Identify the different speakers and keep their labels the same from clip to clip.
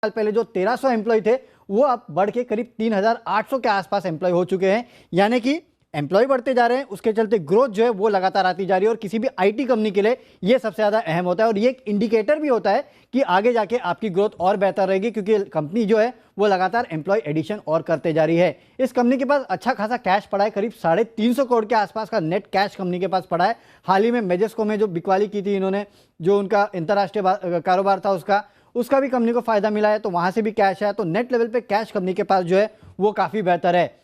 Speaker 1: साल पहले जो 1300 एम्प्लॉय थे वो अब बढ़ के करीब 3800 के आसपास एम्प्लॉय हो चुके हैं। यानी कि एम्प्लॉय बढ़ते जा रहे हैं, उसके चलते ग्रोथ जो है वो लगातार आती जा रही है और किसी भी आईटी कंपनी के लिए ये सबसे ज्यादा अहम होता है और ये एक इंडिकेटर भी होता है कि आगे जाके आपकी ग्रोथ और बेहतर रहेगी, क्योंकि कंपनी जो है वो लगातार एम्प्लॉय एडिशन और करते जा रही है। इस कंपनी के पास अच्छा खासा कैश पड़ा है, करीब 350 करोड़ के आसपास का नेट कैश कंपनी के पास पड़ा है। हाल ही में मेजेस्को में जो बिकवाली की थी इन्होंने, जो उनका अंतर्राष्ट्रीय कारोबार था उसका भी कंपनी को फायदा मिला है, तो वहां से भी कैश है। तो नेट लेवल पे कैश कंपनी के पास जो है वो काफी बेहतर है।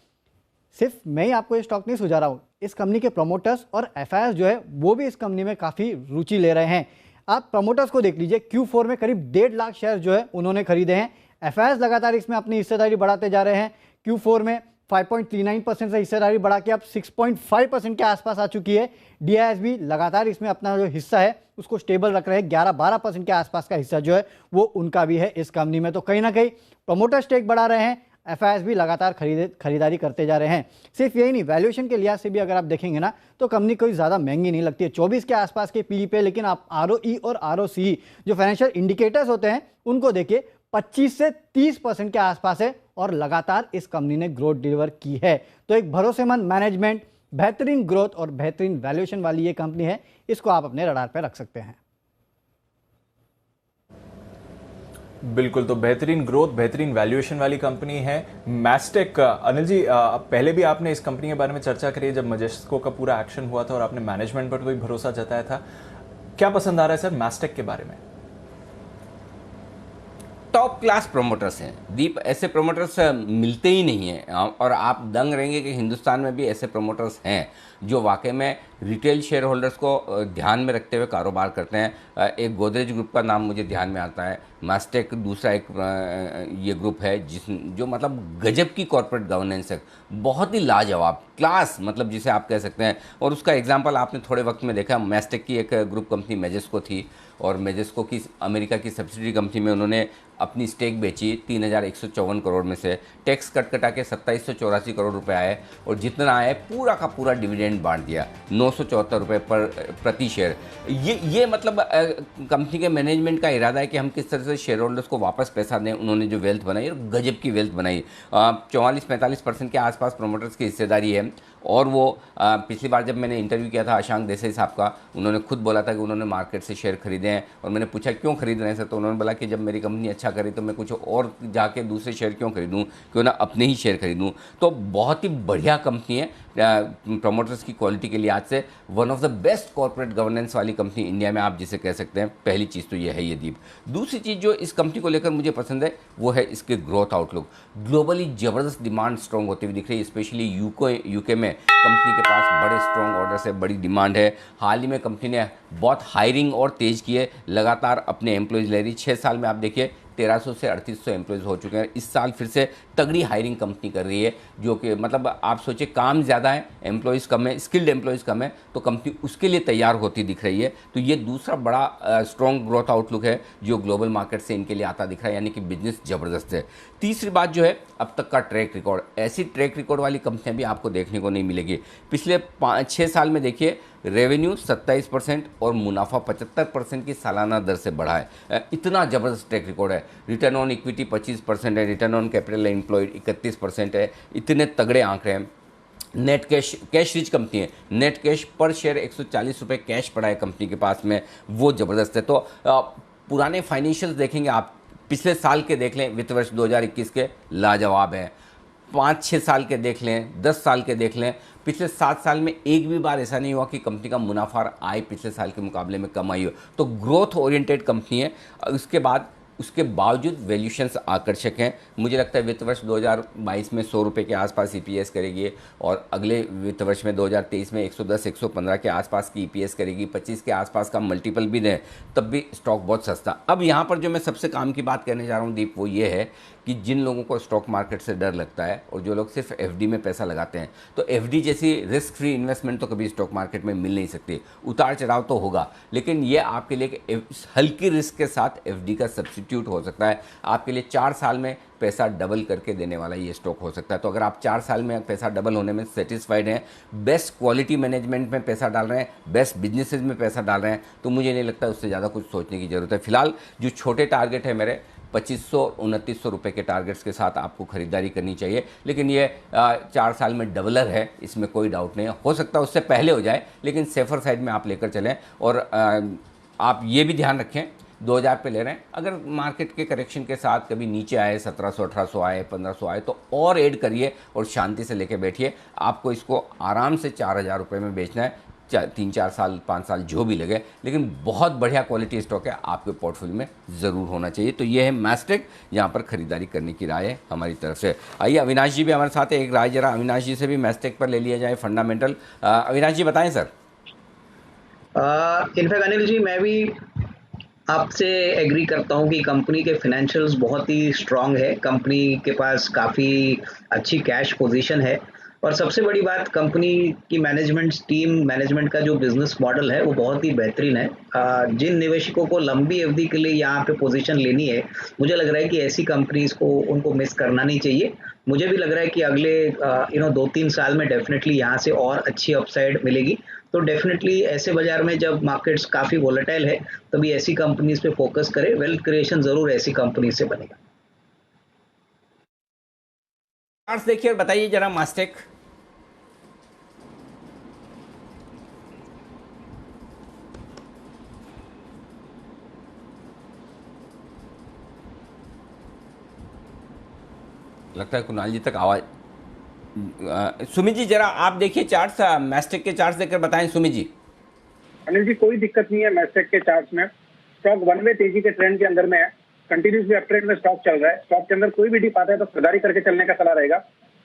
Speaker 1: सिर्फ मैं ही आपको ये स्टॉक नहीं सुझा रहा हूं, इस कंपनी के प्रमोटर्स और एफआईआईस जो है वो भी इस कंपनी में काफी रुचि ले रहे हैं। आप प्रमोटर्स को देख लीजिए, Q4 में करीब 1.5 लाख शेयर जो है उन्होंने खरीदे हैं। एफआईआईस लगातार इसमें अपनी हिस्सेदारी बढ़ाते जा रहे हैं। Q4 में 5.39% से हिस्सेदारी बढ़ा के अब 6.5% के आसपास आ चुकी है। डीआईएस भी लगातार इसमें अपना जो हिस्सा है उसको स्टेबल रख रहे हैं, 11-12% के आसपास का हिस्सा जो है वो उनका भी है इस कंपनी में। तो कहीं ना कहीं प्रमोटर स्टेक बढ़ा रहे हैं, एफआईआईस भी लगातार खरीदारी करते जा रहे हैं। सिर्फ यही नहीं, वैल्यूएशन के लिहाज से भी अगर आप देखेंगे ना तो कंपनी कोई ज़्यादा महंगी नहीं लगती है, 24 के आसपास के पी पे। लेकिन आप आरओई और आरओसी जो फाइनेंशियल इंडिकेटर्स होते हैं उनको देखिए, 25 से 30% के आसपास है और लगातार इस कंपनी ने ग्रोथ डिलीवर की है। तो एक भरोसेमंद मैनेजमेंट, बेहतरीन ग्रोथ और बेहतरीन वैल्यूएशन वाली ये कंपनी है, इसको आप अपने रडार पर रख सकते हैं।
Speaker 2: बिल्कुल, तो बेहतरीन ग्रोथ, बेहतरीन वैल्यूएशन वाली कंपनी है मैस्टेक। अनिल जी, पहले भी आपने इस कंपनी के बारे में चर्चा करी है जब मजेस्को का पूरा एक्शन हुआ था और आपने मैनेजमेंट पर भी भरोसा जताया था। क्या पसंद आ रहा है सर मैस्टेक के बारे में?
Speaker 3: टॉप क्लास प्रोमोटर्स हैं दीप, ऐसे प्रोमोटर्स मिलते ही नहीं हैं और आप दंग रहेंगे कि हिंदुस्तान में भी ऐसे प्रोमोटर्स हैं जो वाकई में रिटेल शेयर होल्डर्स को ध्यान में रखते हुए कारोबार करते हैं। एक गोदरेज ग्रुप का नाम मुझे ध्यान में आता है, मास्टेक दूसरा एक ये ग्रुप है जो मतलब गजब की कॉर्पोरेट गवर्नेंस है, बहुत ही लाजवाब क्लास, मतलब जिसे आप कह सकते हैं। और उसका एग्जांपल आपने थोड़े वक्त में देखा, मास्टेक की एक ग्रुप कंपनी मेजेस्को थी और मेजेस्को की अमेरिका की सब्सिडी कंपनी में उन्होंने अपनी स्टेक बेची 3154 करोड़ में से, टैक्स कट कटा के 2784 करोड़ रुपए आए और जितना आए पूरा का पूरा डिविडेंड बांट दिया 974 रुपये प्रति शेयर। ये मतलब कंपनी के मैनेजमेंट का इरादा है कि हम किस तरह से शेयर होल्डर्स को वापस पैसा दें। उन्होंने जो वेल्थ बनाई और गजब की वेल्थ बनाई, 44-45% के आसपास प्रोमोटर्स की हिस्सेदारी है। और वो पिछली बार जब मैंने इंटरव्यू किया था आशांक देसाई साहब का, उन्होंने खुद बोला था कि उन्होंने मार्केट से शेयर खरीदे हैं और मैंने पूछा क्यों खरीद रहे हैं सर, तो उन्होंने बोला कि जब मेरी कंपनी अच्छा करे तो मैं कुछ और जाके दूसरे शेयर क्यों खरीदूं, क्यों ना अपने ही शेयर खरीदूं। तो बहुत ही बढ़िया कंपनी है, प्रोमोटर्स की क्वालिटी के लिहाज से one of the best corporate governance वाली कंपनी इंडिया में आप जिसे कह सकते हैं। पहली चीज़ तो ये है ये दीप। दूसरी चीज़ जो इस कंपनी को लेकर मुझे पसंद है वो है इसके ग्रोथ आउटलुक। ग्लोबली ज़बरदस्त डिमांड स्ट्रॉन्ग होती हुई दिख रही है, स्पेशली यूके में कंपनी के पास बड़े स्ट्रॉन्ग ऑर्डर से बड़ी डिमांड है। हाल ही में कंपनी ने बहुत हायरिंग और तेज़ की है, लगातार अपने एम्प्लॉयज़ ले रही। 6 साल में आप देखिए 1300 से 3800 एम्प्लॉयज़ हो चुके हैं। इस साल फिर से तगड़ी हायरिंग कंपनी कर रही है, जो कि मतलब आप सोचिए काम ज़्यादा है, एम्प्लॉयज़ कम है, स्किल्ड एम्प्लॉयज़ कम है, तो कंपनी उसके लिए तैयार होती दिख रही है। तो ये दूसरा बड़ा स्ट्रॉन्ग ग्रोथ आउटलुक है जो ग्लोबल मार्केट से इनके लिए आता दिख रहा है, यानी कि बिजनेस ज़बरदस्त है। तीसरी बात जो है अब तक का ट्रैक रिकॉर्ड, ऐसी ट्रैक रिकॉर्ड वाली कंपनियाँ भी आपको देखने को नहीं मिलेगी। पिछले 5-6 साल में देखिए रेवेन्यू 27% और मुनाफा 75% की सालाना दर से बढ़ा है। इतना ज़बरदस्त ट्रैक रिकॉर्ड है। रिटर्न ऑन इक्विटी 25% है, रिटर्न ऑन कैपिटल एम्प्लॉयड 31% है। इतने तगड़े आंकड़े हैं। नेट कैश रिच कंपनी है, नेट कैश पर शेयर 140 रुपये कैश पड़ा है कंपनी के पास में, वो ज़बरदस्त है। तो पुराने फाइनेंशियल्स देखेंगे आप, पिछले साल के देख लें, वित्त वर्ष 2021 के लाजवाब हैं। 5-6 साल के देख लें, 10 साल के देख लें, पिछले 7 साल में एक भी बार ऐसा नहीं हुआ कि कंपनी का मुनाफा और आय पिछले साल के मुकाबले में कम आई हो। तो ग्रोथ ओरिएंटेड कंपनी है। उसके बावजूद वैल्यूशंस आकर्षक हैं। मुझे लगता है वित्त वर्ष 2022 में 100 रुपये के आसपास ईपीएस करेगी और अगले वित्त वर्ष में 2023 में 110-115 के आसपास की ईपीएस करेगी। 25 के आसपास का मल्टीपल भी दें तब भी स्टॉक बहुत सस्ता। अब यहाँ पर जो मैं सबसे काम की बात कहने जा रहा हूँ दीप, वो ये है कि जिन लोगों को स्टॉक मार्केट से डर लगता है और जो लोग सिर्फ एफडी में पैसा लगाते हैं, तो एफडी जैसी रिस्क फ्री इन्वेस्टमेंट तो कभी स्टॉक मार्केट में मिल नहीं सकती। उतार चढ़ाव तो होगा, लेकिन ये आपके लिए हल्की रिस्क के साथ एफडी का सब्स्टिट्यूट हो सकता है। आपके लिए 4 साल में पैसा डबल करके देने वाला ये स्टॉक हो सकता है। तो अगर आप 4 साल में पैसा डबल होने में सेटिस्फाइड हैं, बेस्ट क्वालिटी मैनेजमेंट में पैसा डाल रहे हैं, बेस्ट बिजनेसेस में पैसा डाल रहे हैं, तो मुझे नहीं लगता उससे ज़्यादा कुछ सोचने की ज़रूरत है। फिलहाल जो छोटे टारगेट है मेरे 2500 2900 रुपये के टारगेट्स के साथ आपको खरीदारी करनी चाहिए। लेकिन ये 4 साल में डबलर है, इसमें कोई डाउट नहीं है। हो सकता है उससे पहले हो जाए, लेकिन सेफर साइड में आप लेकर चलें। और आप ये भी ध्यान रखें 2000 पे ले रहे हैं, अगर मार्केट के करेक्शन के साथ कभी नीचे आए 1700 1800 आए 1500 आए तो और ऐड करिए और शांति से लेके बैठिए। आपको इसको आराम से 4000 रुपये में बेचना है, 3-4 साल 5 साल जो भी लगे, लेकिन बहुत बढ़िया क्वालिटी स्टॉक है, आपके पोर्टफोलियो में ज़रूर होना चाहिए। तो ये है मैस्टेक, यहाँ पर खरीदारी करने की राय है हमारी तरफ से। आइए अविनाश जी भी हमारे साथ है, एक राय जरा अविनाश जी से भी मैस्टेक पर ले लिया जाए, फंडामेंटल। अविनाश जी बताएं सर।
Speaker 4: इनफैक्ट अनिल जी, मैं भी आपसे एग्री करता हूं कि कंपनी के फाइनेंशियल्स बहुत ही स्ट्रांग है, कंपनी के पास काफ़ी अच्छी कैश पोजीशन है, और सबसे बड़ी बात कंपनी की मैनेजमेंट का जो बिजनेस मॉडल है वो बहुत ही बेहतरीन है। जिन निवेशकों को लंबी अवधि के लिए यहाँ पे पोजीशन लेनी है, मुझे लग रहा है कि ऐसी कंपनीज को उनको मिस करना नहीं चाहिए। मुझे भी लग रहा है कि अगले 2-3 साल में डेफिनेटली यहाँ से और अच्छी अपसाइड मिलेगी। तो डेफिनेटली ऐसे बाजार में जब मार्केट्स काफ़ी वोलेटाइल है, तभी ऐसी कंपनीज पे फोकस करें। वेल्थ क्रिएशन ज़रूर ऐसी कंपनीज से बनेगा।
Speaker 3: चार्ट्स देखिए और बताइए जरा मैस्टेक। लगता है कुणाल जी तक आवाज। सुमित जी जरा आप देखिए चार्ट्स, मैस्टेक के चार्ट्स देखकर बताएं सुमित जी।
Speaker 5: अनिल जी, कोई दिक्कत नहीं है मैस्टेक के चार्ट्स में। स्टॉक वन वे तेजी के ट्रेंड के अंदर में है, कंटिन्यूसली अप ट्रेंड में स्टॉक चल रहा है। स्टॉक के अंदर कोई भी डिप आता है तो खरीदारी करके चलने का सलाह रहेगा।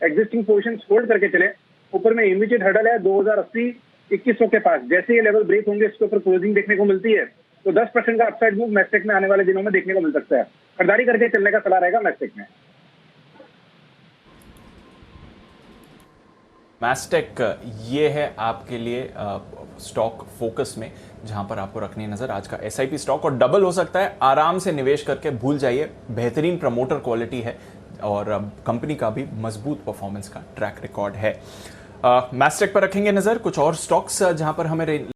Speaker 5: एग्जिस्टिंग पोजीशन होल्ड करके चले। ऊपर में इमीडिएट हर्डल है 2080 2100 के पास, जैसे ये लेवल ब्रेक होंगे इसके ऊपर क्लोजिंग देखने को मिलती है तो 10% का अपसाइड मूव मैस्टेक में आने वाले दिनों में देखने को मिल सकता है। खरीदारी करके चलने का सलाह रहेगा मैस्टेक में।
Speaker 2: मैस्टेक ये है आपके लिए स्टॉक फोकस में, जहां पर आपको रखनी है नजर। आज का एसआईपी स्टॉक और डबल हो सकता है, आराम से निवेश करके भूल जाइए। बेहतरीन प्रमोटर क्वालिटी है और कंपनी का भी मजबूत परफॉर्मेंस का ट्रैक रिकॉर्ड है। मैस्टेक पर रखेंगे नजर। कुछ और स्टॉक्स जहां पर हमें